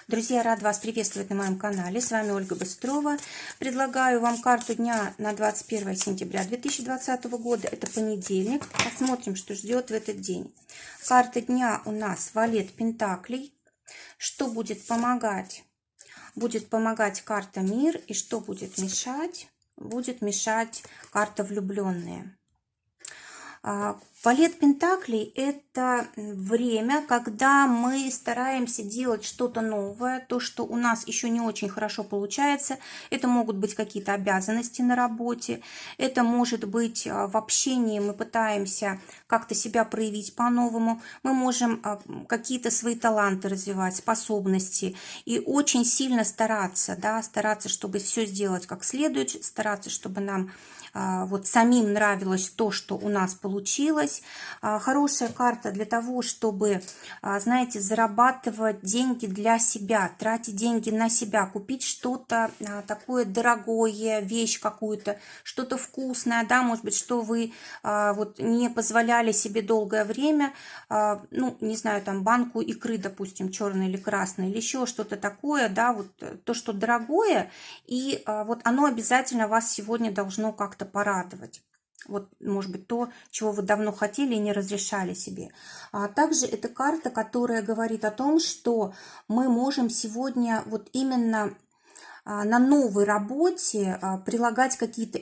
Друзья, рад вас приветствовать на моем канале. С вами Ольга Быстрова. Предлагаю вам карту дня на 21 сентября 2020 года. Это понедельник. Посмотрим, что ждет в этот день. Карта дня у нас Валет Пентаклей. Что будет помогать? Будет помогать карта Мир. И что будет мешать? Будет мешать карта Влюбленные. Валет Пентаклей – это время, когда мы стараемся делать что-то новое, то, что у нас еще не очень хорошо получается. Это могут быть какие-то обязанности на работе, это может быть в общении мы пытаемся как-то себя проявить по-новому, мы можем какие-то свои таланты развивать, способности и очень сильно стараться, стараться, чтобы все сделать как следует, стараться, чтобы нам вот самим нравилось то, что у нас получилось. Хорошая карта для того, чтобы, знаете, зарабатывать деньги для себя, тратить деньги на себя, купить что-то такое дорогое, вещь какую-то, что-то вкусное, может быть, что вы вот не позволяли себе долгое время, ну, не знаю, там банку икры, допустим, черной или красной, или еще что-то такое, вот то, что дорогое, и вот оно обязательно вас сегодня должно как-то порадовать. Вот, может быть, то, чего вы давно хотели и не разрешали себе. Также это карта, которая говорит о том, что мы можем сегодня вот именно на новой работе прилагать какие-то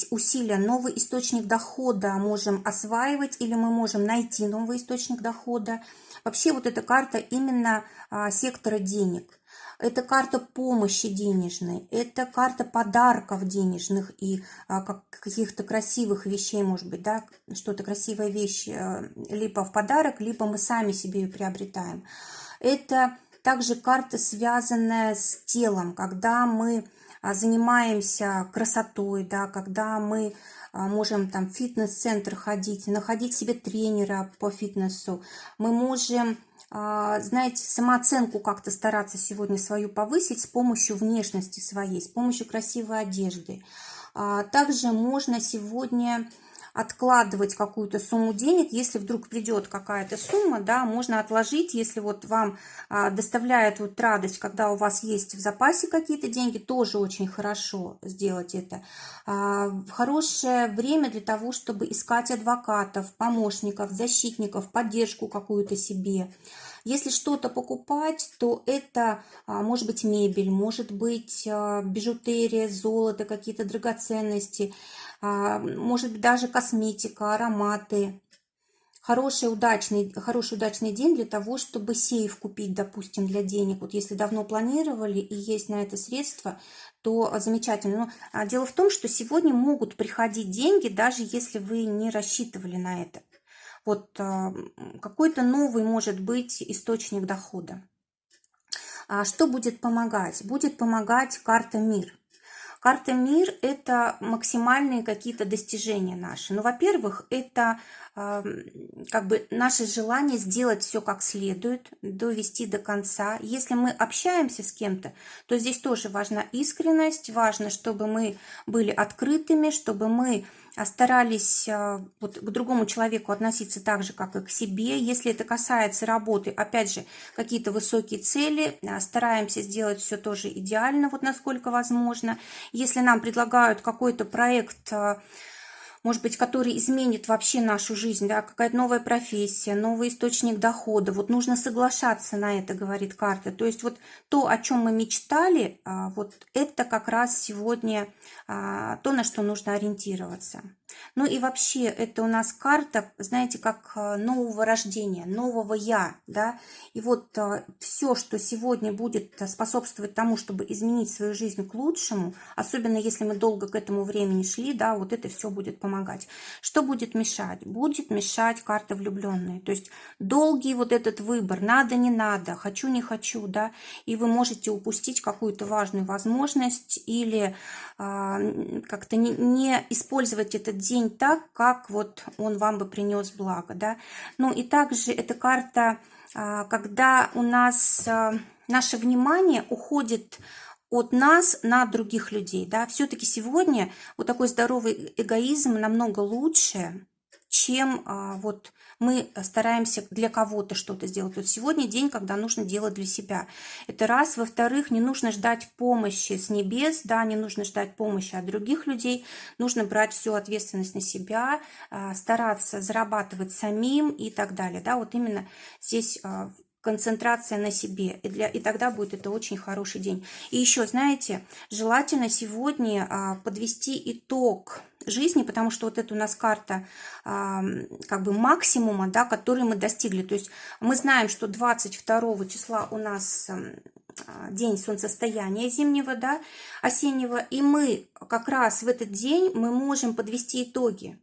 усилия, новый источник дохода можем осваивать или мы можем найти новый источник дохода. Вообще вот эта карта именно сектора денег. Это карта помощи денежной, это карта подарков денежных и каких-то красивых вещей, может быть, что-то красивая вещь либо в подарок, либо мы сами себе ее приобретаем. Это также карта, связанная с телом, когда мы занимаемся красотой, когда мы можем там в фитнес-центр ходить, находить себе тренера по фитнесу, мы можем, знаете, самооценку как-то стараться сегодня свою повысить с помощью внешности своей, с помощью красивой одежды. Также можно сегодня откладывать какую-то сумму денег, если вдруг придет какая-то сумма, можно отложить, если вот вам доставляет вот радость, когда у вас есть в запасе какие-то деньги, тоже очень хорошо сделать это. Хорошее время для того, чтобы искать адвокатов, помощников, защитников, поддержку какую-то себе. Если что-то покупать, то это может быть мебель, может быть бижутерия, золото, какие-то драгоценности, может быть даже косметика, ароматы. Хороший удачный день для того, чтобы сейф купить, допустим, для денег. Вот если давно планировали и есть на это средства, то замечательно. Но дело в том, что сегодня могут приходить деньги, даже если вы не рассчитывали на это. Вот какой-то новый может быть источник дохода. Что будет помогать? Будет помогать карта Мир. Карта Мир – это максимальные какие-то достижения наши. Ну, во-первых, это как бы наше желание сделать все как следует, довести до конца. Если мы общаемся с кем-то, то здесь тоже важна искренность, важно, чтобы мы были открытыми, чтобы мы старались вот к другому человеку относиться так же, как и к себе. Если это касается работы, опять же, какие-то высокие цели, стараемся сделать все тоже идеально, вот насколько возможно. Если нам предлагают какой-то проект, может быть, который изменит вообще нашу жизнь, какая-то новая профессия, новый источник дохода, вот нужно соглашаться на это, говорит карта. То есть вот то, о чем мы мечтали, вот это как раз сегодня то, на что нужно ориентироваться. Ну и вообще, это у нас карта, знаете, как нового рождения, нового «я», И вот все, что сегодня будет способствовать тому, чтобы изменить свою жизнь к лучшему, особенно если мы долго к этому времени шли, вот это все будет помогать. Что будет мешать? Будет мешать карта Влюбленные. То есть долгий вот этот выбор, надо, не надо, хочу, не хочу, и вы можете упустить какую-то важную возможность или как-то не использовать этот день так, как вот он вам бы принес благо, Ну и также эта карта, когда у нас наше внимание уходит от нас на других людей, Все-таки сегодня вот такой здоровый эгоизм намного лучше, чем вот мы стараемся для кого-то что-то сделать. Вот сегодня день, когда нужно делать для себя. Это раз. Во-вторых, не нужно ждать помощи с небес, да, не нужно ждать помощи от других людей. Нужно брать всю ответственность на себя, стараться зарабатывать самим и так далее. Да, вот именно здесь концентрация на себе, и тогда будет это очень хороший день. И еще, знаете, желательно сегодня подвести итог жизни, потому что вот это у нас карта как бы максимума, да, который мы достигли. То есть мы знаем, что 22 числа у нас день солнцестояния зимнего, да, осеннего, и мы как раз в этот день мы можем подвести итоги.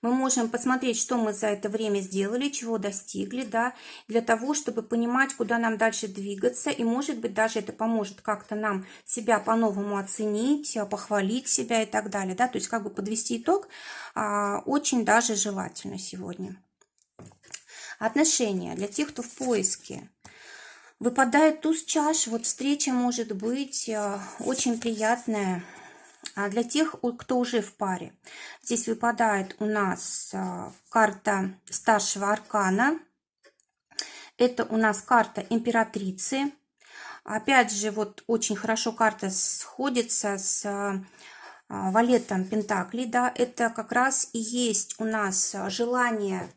Мы можем посмотреть, что мы за это время сделали, чего достигли, да, для того, чтобы понимать, куда нам дальше двигаться. И, может быть, даже это поможет как-то нам себя по-новому оценить, похвалить себя и так далее. Да? То есть, как бы подвести итог очень даже желательно сегодня. Отношения для тех, кто в поиске. Выпадает туз чаш. Вот встреча может быть очень приятная. А для тех, кто уже в паре, здесь выпадает у нас карта старшего аркана. Это у нас карта императрицы. Опять же, вот очень хорошо карта сходится с валетом пентаклей. Да? Это как раз и есть у нас желание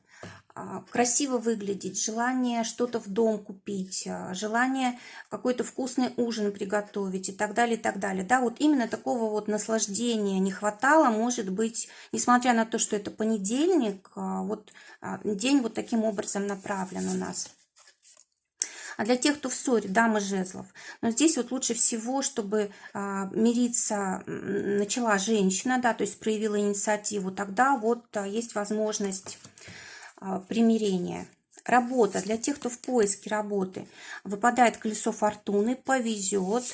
красиво выглядеть, желание что-то в дом купить, желание какой-то вкусный ужин приготовить и так далее, и так далее. Да, вот именно такого вот наслаждения не хватало, может быть, несмотря на то, что это понедельник, вот день вот таким образом направлен у нас. А для тех, кто в ссоре, дама жезлов. Но здесь вот лучше всего, чтобы мириться начала женщина, да, то есть проявила инициативу, тогда вот есть возможность примирения. Работа. Для тех, кто в поиске работы, выпадает колесо фортуны, повезет.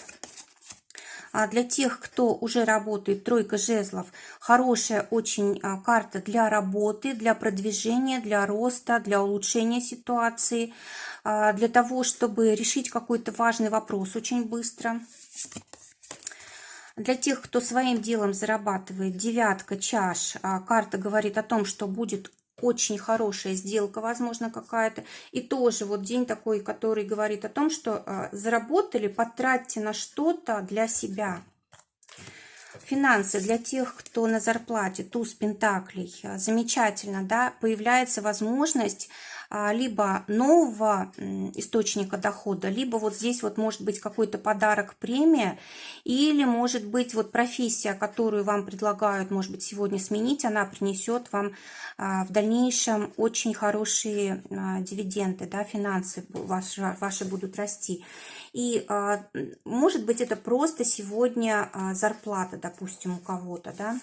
А для тех, кто уже работает, тройка жезлов, хорошая очень карта для работы, для продвижения, для роста, для улучшения ситуации, для того, чтобы решить какой-то важный вопрос очень быстро. Для тех, кто своим делом зарабатывает, девятка чаш, карта говорит о том, что будет очень хорошая сделка, возможно, какая-то. И тоже вот день такой, который говорит о том, что заработали, потратьте на что-то для себя. Финансы для тех, кто на зарплате, туз пентаклей, замечательно, да, появляется возможность либо нового источника дохода, либо вот здесь вот может быть какой-то подарок, премия, или может быть вот профессия, которую вам предлагают, может быть, сегодня сменить, она принесет вам в дальнейшем очень хорошие дивиденды, да, финансы ваши будут расти. И может быть это просто сегодня зарплата, допустим, у кого-то, да.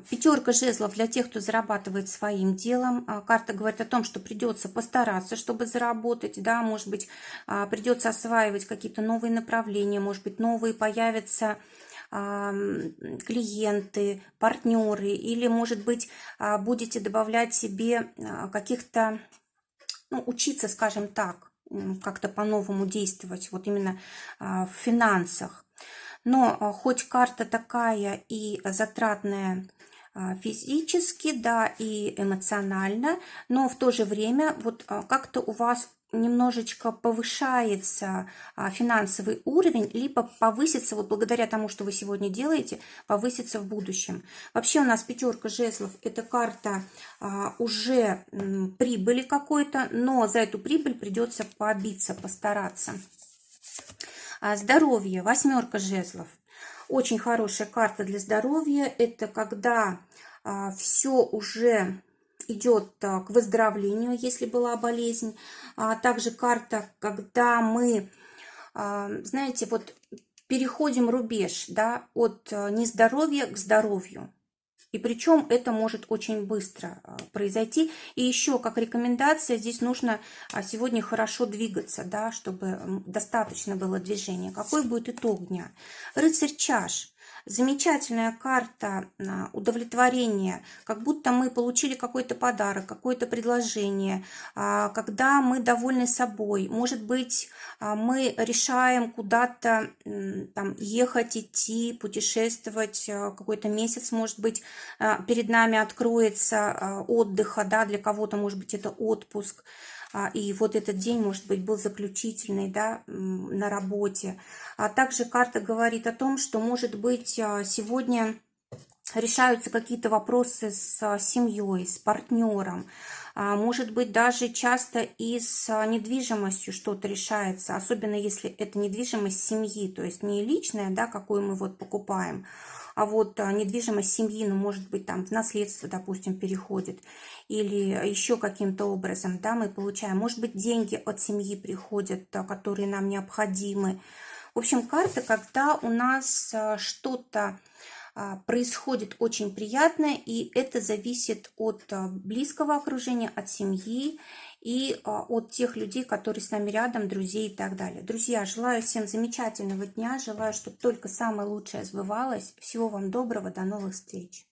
Пятерка жезлов для тех, кто зарабатывает своим делом. Карта говорит о том, что придется постараться, чтобы заработать. Да, может быть, придется осваивать какие-то новые направления, может быть, новые появятся клиенты, партнеры. Или, может быть, будете добавлять себе каких-то, ну, учиться, скажем так, как-то по-новому действовать, вот именно в финансах. Но хоть карта такая и затратная физически, да, и эмоционально, но в то же время вот как-то у вас немножечко повышается финансовый уровень, либо повысится, вот благодаря тому, что вы сегодня делаете, повысится в будущем. Вообще у нас пятерка жезлов – это карта уже прибыли какой-то, но за эту прибыль придется побиться, постараться. Здоровье, восьмерка жезлов. Очень хорошая карта для здоровья. Это когда все уже идет к выздоровлению, если была болезнь. Также карта, когда мы, знаете, вот переходим рубеж, да, от нездоровья к здоровью. И причем это может очень быстро произойти. И еще как рекомендация, здесь нужно сегодня хорошо двигаться, да, чтобы достаточно было движения. Какой будет итог дня? Рыцарь чаш. Замечательная карта удовлетворения, как будто мы получили какой-то подарок, какое-то предложение, когда мы довольны собой. Может быть, мы решаем куда-то там ехать, идти, путешествовать, какой-то месяц, может быть, перед нами откроется отдыха, да, для кого-то, может быть, это отпуск. И вот этот день, может быть, был заключительный, да, на работе. А также карта говорит о том, что, может быть, сегодня решаются какие-то вопросы с семьей, с партнером. Может быть, даже часто и с недвижимостью что-то решается, особенно если это недвижимость семьи, то есть не личная, да, какую мы вот покупаем, а вот недвижимость семьи, ну, может быть, там в наследство, допустим, переходит, или еще каким-то образом, да, мы получаем, может быть, деньги от семьи приходят, которые нам необходимы. В общем, карта, когда у нас что-то происходит очень приятное, и это зависит от близкого окружения, от семьи и от тех людей, которые с нами рядом, друзей и так далее. Друзья, желаю всем замечательного дня, желаю, чтобы только самое лучшее сбывалось. Всего вам доброго, до новых встреч!